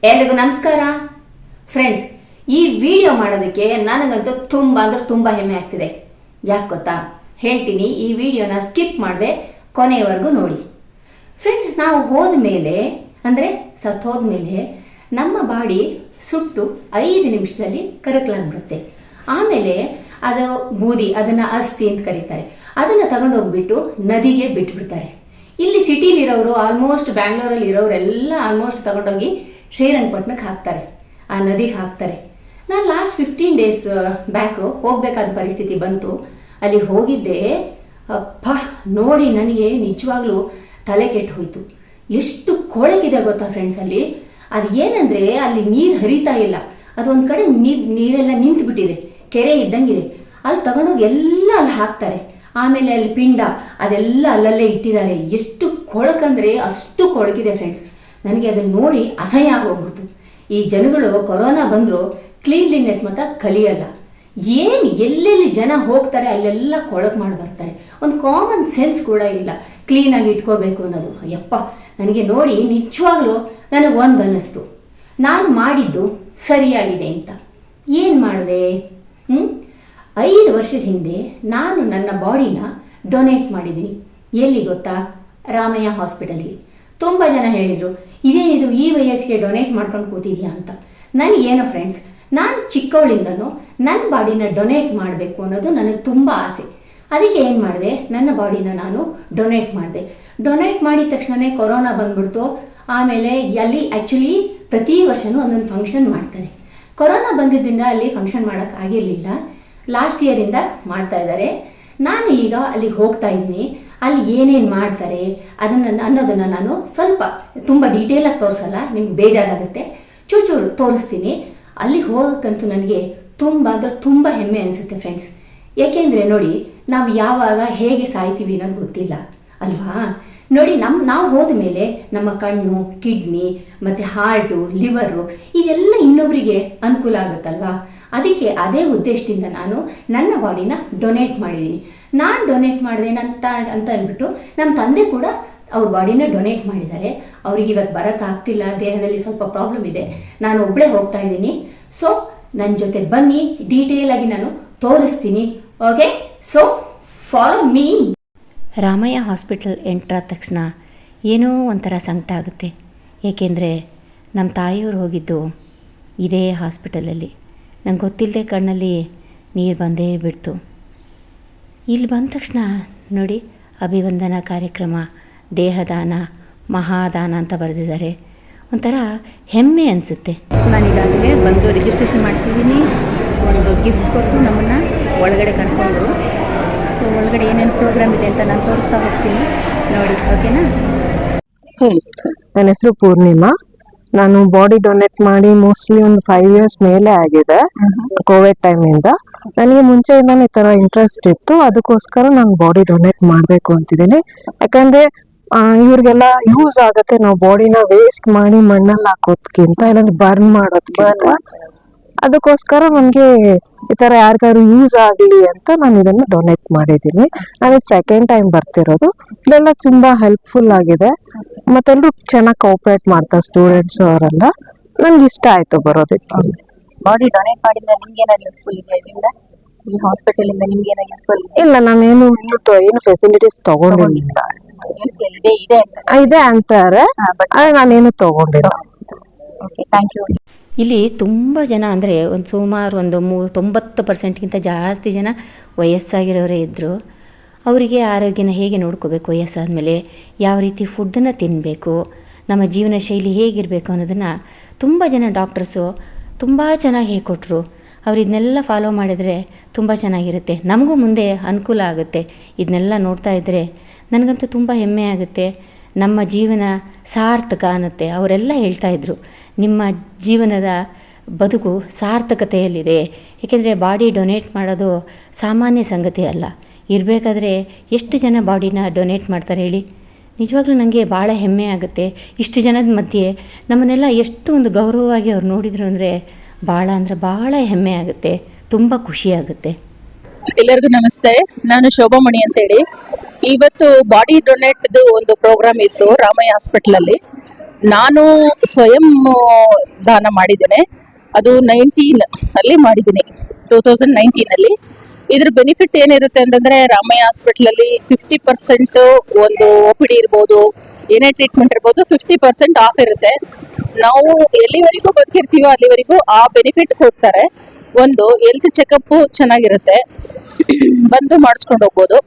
ಎಲ್ರಿಗೂ ನಮಸ್ಕಾರ ಫ್ರೆಂಡ್ಸ್. ಈ ವಿಡಿಯೋ ಮಾಡೋದಕ್ಕೆ ನನಗಂತೂ ತುಂಬ ಹೆಮ್ಮೆ ಆಗ್ತಿದೆ. ಯಾಕೆ ಗೊತ್ತಾ ಹೇಳ್ತೀನಿ. ಈ ವಿಡಿಯೋನ ಸ್ಕಿಪ್ ಮಾಡದೆ ಕೊನೆಯವರೆಗೂ ನೋಡಿ ಫ್ರೆಂಡ್ಸ್. ನಾವು ಹೋದ್ಮೇಲೆ ಅಂದರೆ ಸತ್ತೋದ್ಮೇಲೆ ನಮ್ಮ ಬಾಡಿ ಸುಟ್ಟು 5 ನಿಮಿಷದಲ್ಲಿ ಕರಕಲಾಗ್ಬಿಡುತ್ತೆ. ಆಮೇಲೆ ಅದು ಬೂದಿ, ಅದನ್ನು ಅಸ್ಥಿ ಅಂತ ಕರೀತಾರೆ. ಅದನ್ನು ತಗೊಂಡೋಗ್ಬಿಟ್ಟು ನದಿಗೆ ಬಿಟ್ಬಿಡ್ತಾರೆ. ಇಲ್ಲಿ ಸಿಟಿಲಿರೋರು ಆಲ್ಮೋಸ್ಟ್ ಬ್ಯಾಂಗ್ಳೂರಲ್ಲಿ ಇರೋರೆಲ್ಲ ಆಲ್ಮೋಸ್ಟ್ ತಗೊಂಡೋಗಿ ಶ್ರೀರಂಗಪಟ್ಟಣಕ್ಕೆ ಹಾಕ್ತಾರೆ, ಆ ನದಿಗೆ ಹಾಕ್ತಾರೆ. ನಾನು ಲಾಸ್ಟ್ 15 ಡೇಸ್ ಬ್ಯಾಕು ಹೋಗಬೇಕಾದ ಪರಿಸ್ಥಿತಿ ಬಂತು. ಅಲ್ಲಿ ಹೋಗಿದ್ದೆ. ಅಪ್ಪ ನೋಡಿ ನನಗೆ ನಿಜವಾಗ್ಲೂ ತಲೆ ಕೆಟ್ಟು ಹೋಯಿತು. ಎಷ್ಟು ಕೊಳಕಿದೆ ಗೊತ್ತಾ ಫ್ರೆಂಡ್ಸ್ ಅಲ್ಲಿ. ಅದು ಏನಂದರೆ ಅಲ್ಲಿ ನೀರು ಹರಿತಾ ಇಲ್ಲ, ಅದೊಂದು ಕಡೆ ನೀರೆಲ್ಲ ನಿಂತು ಬಿಟ್ಟಿದೆ, ಕೆರೆ ಇದ್ದಂಗಿದೆ. ಅಲ್ಲಿ ತಗೊಂಡೋಗಿ ಎಲ್ಲ ಅಲ್ಲಿ ಹಾಕ್ತಾರೆ. ಆಮೇಲೆ ಅಲ್ಲಿ ಪಿಂಡ ಅದೆಲ್ಲ ಅಲ್ಲಲ್ಲೇ ಇಟ್ಟಿದ್ದಾರೆ. ಎಷ್ಟು ಕೊಳಕಂದರೆ ಅಷ್ಟು ಕೊಳಕಿದೆ ಫ್ರೆಂಡ್ಸ್. ನನಗೆ ಅದನ್ನು ನೋಡಿ ಅಸಹ್ಯ ಆಗೋಗ್ಬಿಡ್ತು. ಈ ಜನಗಳು ಕೊರೋನಾ ಬಂದರೂ ಕ್ಲೀನ್ಲಿನೆಸ್ ಮಾತ್ರ ಕಲಿಯಲ್ಲ. ಏನು ಎಲ್ಲೆಲ್ಲಿ ಜನ ಹೋಗ್ತಾರೆ ಅಲ್ಲೆಲ್ಲ ಕೊಳಕು ಮಾಡಿ ಬರ್ತಾರೆ. ಒಂದು ಕಾಮನ್ ಸೆನ್ಸ್ ಕೂಡ ಇಲ್ಲ ಕ್ಲೀನಾಗಿ ಇಟ್ಕೋಬೇಕು ಅನ್ನೋದು. ಯಪ್ಪ, ನನಗೆ ನೋಡಿ ನಿಜವಾಗ್ಲೂ ನನಗೊಂದು ಅನ್ನಿಸ್ತು, ನಾನು ಮಾಡಿದ್ದು ಸರಿಯಾಗಿದೆ ಅಂತ. ಏನು ಮಾಡಿದೆ? 5 ವರ್ಷದ ಹಿಂದೆ ನಾನು ನನ್ನ ಬಾಡಿನ ಡೊನೇಟ್ ಮಾಡಿದ್ದೀನಿ. ಎಲ್ಲಿ ಗೊತ್ತಾ? ರಾಮಯ್ಯ ಹಾಸ್ಪಿಟಲ್ಗೆ. ತುಂಬ ಜನ ಹೇಳಿದರು, ಇದೇನಿದು ಈ ವಯಸ್ಸಿಗೆ ಡೊನೇಟ್ ಮಾಡ್ಕೊಂಡು ಕೂತಿದ್ಯಾ ಅಂತ. ನನಗೇನೋ ಫ್ರೆಂಡ್ಸ್, ನಾನು ಚಿಕ್ಕವಳಿಂದನೂ ನನ್ನ ಬಾಡಿನ ಡೊನೇಟ್ ಮಾಡಬೇಕು ಅನ್ನೋದು ನನಗೆ ತುಂಬ ಆಸೆ. ಅದಕ್ಕೆ ಏನು ಮಾಡಿದೆ, ನನ್ನ ಬಾಡಿನ ನಾನು ಡೊನೇಟ್ ಮಾಡಿದೆ. ಡೊನೇಟ್ ಮಾಡಿದ ತಕ್ಷಣವೇ ಕೊರೋನಾ ಬಂದ್ಬಿಡ್ತು. ಆಮೇಲೆ ಅಲ್ಲಿ ಆ್ಯಕ್ಚುಲಿ ಪ್ರತಿ ವರ್ಷವೂ ಒಂದೊಂದು ಫಂಕ್ಷನ್ ಮಾಡ್ತಾರೆ. ಕೊರೋನಾ ಬಂದಿದ್ದರಿಂದ ಅಲ್ಲಿ ಫಂಕ್ಷನ್ ಮಾಡೋಕ್ಕಾಗಿರಲಿಲ್ಲ. ಲಾಸ್ಟ್ ಇಯರಿಂದ ಮಾಡ್ತಾ ಇದ್ದಾರೆ. ನಾನು ಈಗ ಅಲ್ಲಿಗೆ ಹೋಗ್ತಾ ಇದ್ದೀನಿ. ಅಲ್ಲಿ ಏನೇನು ಮಾಡ್ತಾರೆ ಅನ್ನೋದನ್ನು ನಾನು ಸ್ವಲ್ಪ ತುಂಬ ಡೀಟೇಲಾಗಿ ತೋರಿಸಲ್ಲ, ನಿಮ್ಗೆ ಬೇಜಾರಾಗುತ್ತೆ. ಚೂರು ತೋರಿಸ್ತೀನಿ. ಅಲ್ಲಿ ಹೋಗೋಕ್ಕಂತೂ ನನಗೆ ತುಂಬ ಹೆಮ್ಮೆ ಅನಿಸುತ್ತೆ ಫ್ರೆಂಡ್ಸ್. ಏಕೆಂದರೆ ನೋಡಿ, ನಾವು ಯಾವಾಗ ಹೇಗೆ ಸಾಯ್ತೀವಿ ಅನ್ನೋದು ಗೊತ್ತಿಲ್ಲ ಅಲ್ವಾ. ನೋಡಿ, ನಾವು ಹೋದ ಮೇಲೆ ನಮ್ಮ ಕಣ್ಣು, ಕಿಡ್ನಿ ಮತ್ತು ಹಾರ್ಟು, ಲಿವರು ಇದೆಲ್ಲ ಇನ್ನೊಬ್ಬರಿಗೆ ಅನುಕೂಲ ಆಗುತ್ತಲ್ವಾ. ಅದಕ್ಕೆ ಅದೇ ಉದ್ದೇಶದಿಂದ ನಾನು ನನ್ನ ಬಾಡಿನ ಡೊನೇಟ್ ಮಾಡಿದ್ದೀನಿ. ನಾನು ಡೊನೇಟ್ ಮಾಡಿದೆ ಅಂತ ಅಂದ್ಬಿಟ್ಟು ನಮ್ಮ ತಂದೆ ಕೂಡ ಅವ್ರ ಬಾಡಿನ ಡೊನೇಟ್ ಮಾಡಿದ್ದಾರೆ. ಅವ್ರಿಗೆ ಇವತ್ತು ಬರೋಕ್ಕಾಗ್ತಿಲ್ಲ, ದೇಹದಲ್ಲಿ ಸ್ವಲ್ಪ ಪ್ರಾಬ್ಲಮ್ ಇದೆ. ನಾನು ಒಬ್ಬಳೇ ಹೋಗ್ತಾ ಇದ್ದೀನಿ. ಸೊ ನನ್ನ ಜೊತೆ ಬನ್ನಿ, ಡೀಟೇಲಾಗಿ ನಾನು ತೋರಿಸ್ತೀನಿ. Okay, so follow me. Ramaiah hospital ಎಂಟ್ರಾದ ತಕ್ಷಣ ಏನೋ ಒಂಥರ ಸಂಕಟ ಆಗುತ್ತೆ. ಏಕೆಂದರೆ ನಮ್ಮ ತಾಯಿಯವರು ಹೋಗಿದ್ದು ಇದೇ ಹಾಸ್ಪಿಟಲಲ್ಲಿ. ನಂಗೆ ಗೊತ್ತಿಲ್ಲದೆ ಕಣ್ಣಲ್ಲಿ ನೀರು ಬಂದೇ ಬಿಡ್ತು. ಇಲ್ಲಿ ಬಂದ ತಕ್ಷಣ ನೋಡಿ, ಅಭಿವಂದನಾ ಕಾರ್ಯಕ್ರಮ, ದೇಹದಾನ, ಮಹಾದಾನ ಅಂತ ಬರೆದಿದ್ದಾರೆ. ಒಂಥರ ಹೆಮ್ಮೆ ಅನಿಸುತ್ತೆ. ನಾನೀಗಾಗಲೇ ಬಂದು ರಿಜಿಸ್ಟ್ರೇಷನ್ ಮಾಡಿಸಿದ್ದೀನಿ. ಒಂದು ಗಿಫ್ಟ್ ಕೊಟ್ಟು ನಮ್ಮನ್ನು ಒಳಗಡೆ ಕರ್ಕೊಂಡು, ಸೊ ಒಳಗಡೆ ಏನೇನು ಪ್ರೋಗ್ರಾಮ್ ಇದೆ ಅಂತ ನಾನು ತೋರಿಸ್ತಾ ಹೋಗ್ತೀನಿ ನೋಡಿ. ಓಕೆನಾ? ನನ್ನ ಹೆಸರು ಪೂರ್ಣಿಮಾ. ನಾನು ಬಾಡಿ ಡೊನೇಟ್ ಮಾಡಿ ಮೋಸ್ಟ್ಲಿ ಒಂದು 5 years ಮೇಲೆ ಆಗಿದೆ, ಕೋವಿಡ್ ಟೈಮಿಂದ. ನನಗೆ ಮುಂಚೆಯಿಂದಾನು ಈ ತರ ಇಂಟ್ರೆಸ್ಟ್ ಇತ್ತು. ಅದಕ್ಕೋಸ್ಕರ ನಾನು ಬಾಡಿ ಡೊನೇಟ್ ಮಾಡ್ಬೇಕು ಅಂತಿದ್ದೀನಿ. ಯಾಕಂದ್ರೆ ಇವ್ರಿಗೆಲ್ಲ ಯೂಸ್ ಆಗತ್ತೆ. ನಾವು ಬಾಡಿನ ವೇಸ್ಟ್ ಮಾಡಿ ಮಣ್ಣಲ್ಲಿ ಹಾಕೋದ್ಕಿಂತ, ಇಲ್ಲಾಂದ್ರೆ ಬರ್ನ್ ಮಾಡೋದ್ಕಿಂತ, ಅದಕ್ಕೋಸ್ಕರ ನನ್ಗೆ ಈ ತರ ಯಾರಿಗಾರು ಯೂಸ್ ಆಗ್ಲಿ ಅಂತ ನಾನು ಇದನ್ನ ಡೊನೇಟ್ ಮಾಡಿದ್ದೀನಿ. ನನಗೆ 2nd ಟೈಮ್ ಬರ್ತಿರೋದು. ಇಲ್ಲೆಲ್ಲ ತುಂಬಾ ಹೆಲ್ಪ್ಫುಲ್ ಆಗಿದೆ. ಮತ್ತೆಲ್ಲರೂ ಚೆನ್ನಾಗಿ ಕೋಆಪರೇಟ್ ಮಾಡ್ತಾರೆ, ಸ್ಟೂಡೆಂಟ್ಸ್ ಅವರೆಲ್ಲ. ನನ್ಗೆ ಇಷ್ಟ ಆಯ್ತು ಬರೋದಕ್ಕೆ. ಬಾಡಿ ಡೊನೇಟ್ ಮಾಡಿದ್ರೆ ನಿಮ್ಗೆ ಏನಾದ್ರು ಯೂಸ್ಫುಲ್ ಇದೆ ಇದರಿಂದ? ಈ ಹಾಸ್ಪಿಟಲ್ ಇಂದ ನಿಮ್ಗೆ ಏನಾದ್ರು ಯೂಸ್ಫುಲ್ ಇದೆ? ಇಲ್ಲ, ನಾನೇನು ಏನು ಫೆಸಿಲಿಟೀಸ್ ತಗೊಂಡಿಲ್ಲ. ಇದೆ ಅಂತಾರೆ, ನಾನೇನು ತಗೊಂಡಿಲ್ಲ. Okay, thank you. ಇಲ್ಲಿ ತುಂಬ ಜನ ಅಂದರೆ ಸುಮಾರು ಒಂದು 90%ಗಿಂತ ಜಾಸ್ತಿ ಜನ ವಯಸ್ಸಾಗಿರೋರೇ ಇದ್ದರು. ಅವರಿಗೆ ಆರೋಗ್ಯನ ಹೇಗೆ ನೋಡ್ಕೋಬೇಕು, ವಯಸ್ಸಾದಮೇಲೆ ಯಾವ ರೀತಿ ಫುಡ್ಡನ್ನು ತಿನ್ನಬೇಕು, ನಮ್ಮ ಜೀವನ ಶೈಲಿ ಹೇಗಿರಬೇಕು ಅನ್ನೋದನ್ನು ತುಂಬ ಜನ ಡಾಕ್ಟರ್ಸು ತುಂಬ ಚೆನ್ನಾಗಿ ಹೇಳ್ಕೊಟ್ರು. ಅವ್ರು ಇದನ್ನೆಲ್ಲ ಫಾಲೋ ಮಾಡಿದರೆ ತುಂಬ ಚೆನ್ನಾಗಿರುತ್ತೆ. ನಮಗೂ ಮುಂದೆ ಅನುಕೂಲ ಆಗುತ್ತೆ. ಇದನ್ನೆಲ್ಲ ನೋಡ್ತಾ ಇದ್ದರೆ ನನಗಂತೂ ತುಂಬ ಹೆಮ್ಮೆ ಆಗುತ್ತೆ. ನಮ್ಮ ಜೀವನ ಸಾರ್ಥಕ ಅನ್ನತ್ತೆ. ಅವರೆಲ್ಲ ಹೇಳ್ತಾಯಿದ್ರು, ನಿಮ್ಮ ಜೀವನದ ಬದುಕು ಸಾರ್ಥಕತೆಯಲ್ಲಿದೆ. ಏಕೆಂದರೆ ಬಾಡಿ ಡೊನೇಟ್ ಮಾಡೋದು ಸಾಮಾನ್ಯ ಸಂಗತಿ ಅಲ್ಲ. ಇರಬೇಕಾದ್ರೆ ಎಷ್ಟು ಜನ ಬಾಡಿನ ಡೊನೇಟ್ ಮಾಡ್ತಾರೆ ಹೇಳಿ. ನಿಜವಾಗ್ಲೂ ನನಗೆ ಭಾಳ ಹೆಮ್ಮೆ ಆಗುತ್ತೆ. ಇಷ್ಟು ಜನದ ಮಧ್ಯೆ ನಮ್ಮನ್ನೆಲ್ಲ ಎಷ್ಟು ಒಂದು ಗೌರವವಾಗಿ ಅವ್ರು ನೋಡಿದರು ಅಂದರೆ ಭಾಳ ಹೆಮ್ಮೆ ಆಗುತ್ತೆ, ತುಂಬ ಖುಷಿಯಾಗುತ್ತೆ. ಎಲ್ಲರಿಗೂ ನಮಸ್ತೆ. ನಾನು ಶೋಭಾಮಣಿ ಅಂತೇಳಿ. ಇವತ್ತು ಬಾಡಿ ಡೊನೇಟ್ದು ಒಂದು ಪ್ರೋಗ್ರಾಮ್ ಇತ್ತು ರಾಮಯ್ಯ ಹಾಸ್ಪಿಟಲಲ್ಲಿ. ನಾನು ಸ್ವಯಂ ದಾನ ಮಾಡಿದ್ದೇನೆ. ಅದು 19 ಅಲ್ಲಿ ಮಾಡಿದ್ದೀನಿ, 2019 ಅಲ್ಲಿ. ಇದ್ರ ಬೆನಿಫಿಟ್ ಏನಿರುತ್ತೆ ಅಂತಂದ್ರೆ, ರಾಮಯ್ಯ ಹಾಸ್ಪಿಟಲ್ ಅಲ್ಲಿ 50% ಒಂದು OPD ಇರ್ಬೋದು, ಏನೇ ಟ್ರೀಟ್ಮೆಂಟ್ ಇರ್ಬೋದು, 50% ಆಫ್ ಇರುತ್ತೆ. ನಾವು ಎಲ್ಲಿವರೆಗೂ ಬದುಕಿರ್ತೀವೋ ಅಲ್ಲಿವರೆಗೂ ಆ ಬೆನಿಫಿಟ್ ಕೊಡ್ತಾರೆ. ಒಂದು ಹೆಲ್ತ್ ಚೆಕಪ್ ಚೆನ್ನಾಗಿರುತ್ತೆ, ಬಂದು ಮಾಡಿಸ್ಕೊಂಡು ಹೋಗ್ಬೋದು.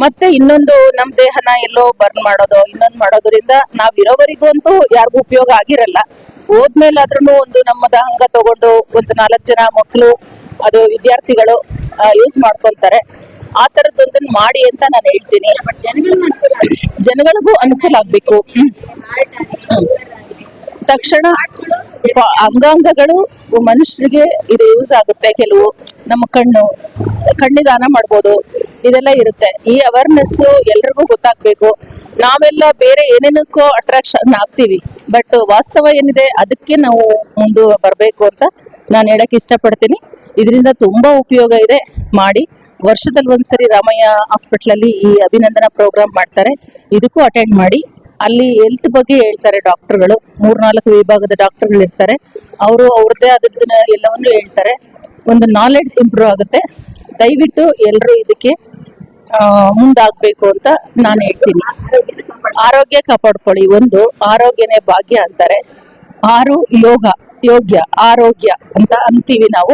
ಮತ್ತೆ ಇನ್ನೊಂದು, ನಮ್ ದೇಹನ ಎಲ್ಲೋ ಬರ್ನ್ ಮಾಡೋದು, ಇನ್ನೊಂದು ಮಾಡೋದ್ರಿಂದ ನಾವ್ ಇರೋವರೆಗೂ ಅಂತೂ ಯಾರಿಗೂ ಉಪಯೋಗ ಆಗಿರಲ್ಲ. ಹೋದ್ಮೇಲಾದ್ರೂ ಒಂದು ನಮ್ಮದ ಹಂಗ ತಗೊಂಡು ಒಂದು 4 ಜನ ಮಕ್ಕಳು, ಅದು ವಿದ್ಯಾರ್ಥಿಗಳು ಯೂಸ್ ಮಾಡ್ಕೊಂತಾರೆ. ಆ ತರದೊಂದನ್ನ ಮಾಡಿ ಅಂತ ನಾನು ಹೇಳ್ತೀನಿ. ಜನಗಳಿಗೂ ಅನುಕೂಲ ಆಗ್ಬೇಕು. ತಕ್ಷಣ ಅಂಗಾಂಗಗಳು ಮನುಷ್ಯರಿಗೆ ಇದು ಯೂಸ್ ಆಗುತ್ತೆ. ಕೆಲವು ನಮ್ಮ ಕಣ್ಣಿಗೆ ದಾನ ಮಾಡ್ಬೋದು, ಇದೆಲ್ಲ ಇರುತ್ತೆ. ಈ ಅವೇರ್ನೆಸ್ ಎಲ್ರಿಗೂ ಗೊತ್ತಾಗ್ಬೇಕು. ನಾವೆಲ್ಲ ಬೇರೆ ಏನೇನಕ್ಕೋ ಅಟ್ರಾಕ್ಷನ್ ಆಗ್ತೀವಿ, ಬಟ್ ವಾಸ್ತವ ಏನಿದೆ ಅದಕ್ಕೆ ನಾವು ಮುಂದೆ ಬರಬೇಕು ಅಂತ ನಾನು ಹೇಳಕ್ ಇಷ್ಟಪಡ್ತೀನಿ. ಇದರಿಂದ ತುಂಬಾ ಉಪಯೋಗ ಇದೆ. ಮಾಡಿ, ವರ್ಷದಲ್ಲಿ ಒಂದ್ಸರಿ ರಾಮಯ್ಯ ಹಾಸ್ಪಿಟಲ್ ಅಲ್ಲಿ ಈ ಅಭಿನಂದನಾ ಪ್ರೋಗ್ರಾಮ್ ಮಾಡ್ತಾರೆ, ಇದಕ್ಕೂ ಅಟೆಂಡ್ ಮಾಡಿ. ಅಲ್ಲಿ ಹೆಲ್ತ್ ಬಗ್ಗೆ ಹೇಳ್ತಾರೆ ಡಾಕ್ಟರ್ಗಳು, 3-4 ವಿಭಾಗದ ಡಾಕ್ಟರ್ಗಳು ಇರ್ತಾರೆ. ಅವರು ಅವ್ರದ್ದೇ ಆದದ್ದನ್ನ ಎಲ್ಲವನ್ನು ಹೇಳ್ತಾರೆ. ಒಂದು ನಾಲೆಡ್ಜ್ ಇಂಪ್ರೂವ್ ಆಗುತ್ತೆ. ದಯವಿಟ್ಟು ಎಲ್ಲರೂ ಇದಕ್ಕೆ ಮುಂದಾಗಬೇಕು ಅಂತ ನಾನು ಹೇಳ್ತೀನಿ. ಆರೋಗ್ಯ ಕಾಪಾಡ್ಕೊಳ್ಳಿ. ಒಂದು ಆರೋಗ್ಯನೇ ಭಾಗ್ಯ ಅಂತಾರೆ. 6 ಯೋಗ್ಯ ಆರೋಗ್ಯ ಅಂತ ಅಂತೀವಿ ನಾವು.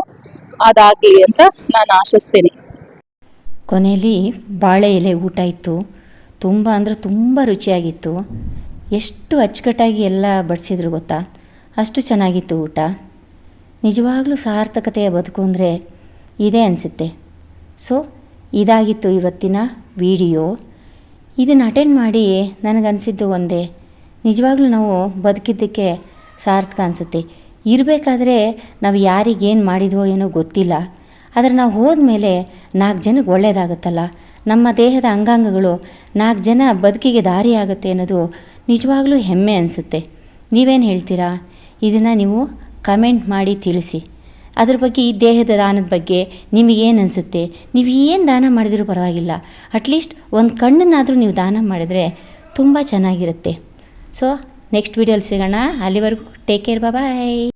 ಅದಾಗಲಿ ಅಂತ ನಾನು ಆಶಿಸ್ತೀನಿ. ಕೊನೆಯಲ್ಲಿ ಬಾಳೆ ಎಲೆ ಊಟ ಇತ್ತು. ತುಂಬ ಅಂದರೆ ತುಂಬ ರುಚಿಯಾಗಿತ್ತು. ಎಷ್ಟು ಅಚ್ಚುಕಟ್ಟಾಗಿ ಎಲ್ಲ ಬಡಿಸಿದ್ರು ಗೊತ್ತಾ, ಅಷ್ಟು ಚೆನ್ನಾಗಿತ್ತು ಊಟ. ನಿಜವಾಗ್ಲೂ ಸಾರ್ಥಕತೆಯ ಬದುಕು ಅಂದರೆ ಇದೇ ಅನಿಸುತ್ತೆ. ಸೊ ಇದಾಗಿತ್ತು ಇವತ್ತಿನ ವಿಡಿಯೋ. ಇದನ್ನು ಅಟೆಂಡ್ ಮಾಡಿ ನನಗನ್ಸಿದ್ದು ಒಂದೇ, ನಿಜವಾಗ್ಲೂ ನಾವು ಬದುಕಿದ್ದಕ್ಕೆ ಸಾರ್ಥಕ ಅನಿಸುತ್ತೆ. ಇರಬೇಕಾದ್ರೆ ನಾವು ಯಾರಿಗೇನು ಮಾಡಿದ್ವೋ ಏನೋ ಗೊತ್ತಿಲ್ಲ, ಆದರೆ ನಾವು ಹೋದ್ಮೇಲೆ 4 ಜನಕ್ಕೆ ಒಳ್ಳೆಯದಾಗುತ್ತಲ್ಲ, ನಮ್ಮ ದೇಹದ ಅಂಗಾಂಗಗಳು 4 ಜನ ಬದುಕಿಗೆ ದಾರಿ ಆಗುತ್ತೆ ಅನ್ನೋದು ನಿಜವಾಗ್ಲೂ ಹೆಮ್ಮೆ ಅನಿಸುತ್ತೆ. ನೀವೇನು ಹೇಳ್ತೀರಾ? ಇದನ್ನು ನೀವು ಕಮೆಂಟ್ ಮಾಡಿ ತಿಳಿಸಿ. ಅದ್ರ ಬಗ್ಗೆ, ಈ ದೇಹದ ದಾನದ ಬಗ್ಗೆ ನಿಮಗೇನು ಅನಿಸುತ್ತೆ? ನೀವು ಏನು ದಾನ ಮಾಡಿದರೂ ಪರವಾಗಿಲ್ಲ, ಅಟ್ಲೀಸ್ಟ್ ಒಂದು ಕಣ್ಣನ್ನಾದರೂ ನೀವು ದಾನ ಮಾಡಿದರೆ ತುಂಬ ಚೆನ್ನಾಗಿರುತ್ತೆ. ಸೊ ನೆಕ್ಸ್ಟ್ ವೀಡಿಯೋಲಿ ಸಿಗೋಣ. ಅಲ್ಲಿವರೆಗೂ ಟೇಕ್ ಕೇರ್, ಬಾಯ್.